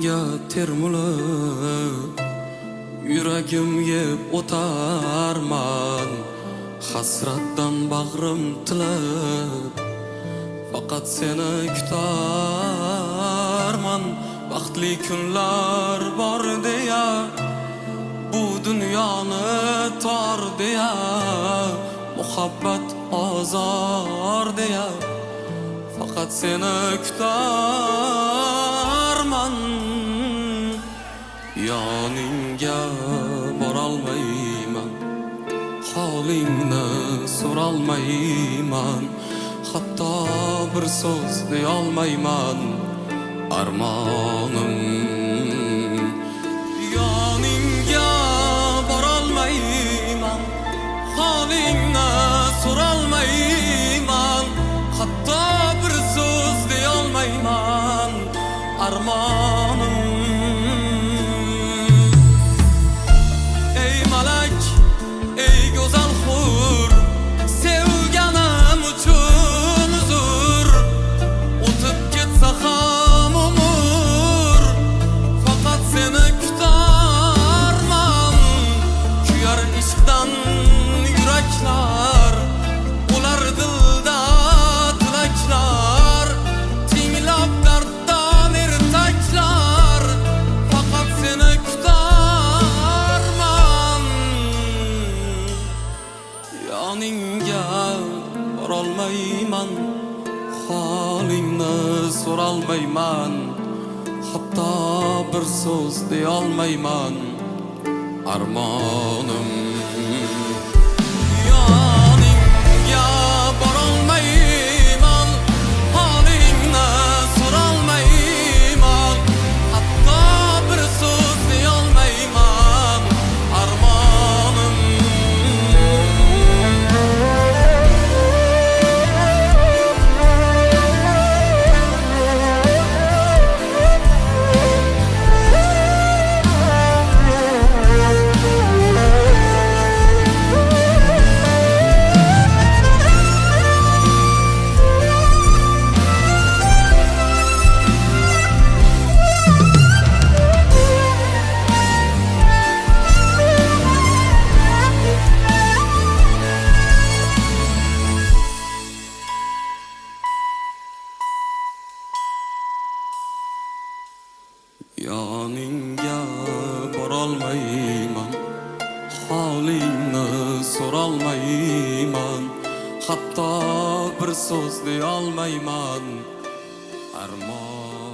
Yoningga termulib yuragim yeb o'tarman, hasratdan bag'rim tilib faqat seni kutarman. Baxtli kunlar bor deya, bu dunyoni tor deya, muhabbat ozor deya, faqat seni kutarman. Yoningga borolmayman, holingni so'rolmayman, hatto bir so'z deyolmayman. Armonim yoningga borolmayman, holingni so'rolmayman, hatto bir so'z deyolmayman. Armonim ey malak, ey go'zal hur, sevganim uchun uzr, o'tib ketsa ham umr, faqat seni kutarman. Kuyar ishqdan yuraklar, ular dilda tilaklar, tinglab darddan ertaklar, faqat seni kutarman. Yoningga borolmayman, holingni so'rolmayman, hatto bir so'z deyolmayman. Armonim yoningga borolmayman, holingni so'rolmayman, hatto bir so'z deyolmayman. Armonim yoningga borolmayman, holingni so'rolmayman, hatto bir so'z deyolmayman. Armon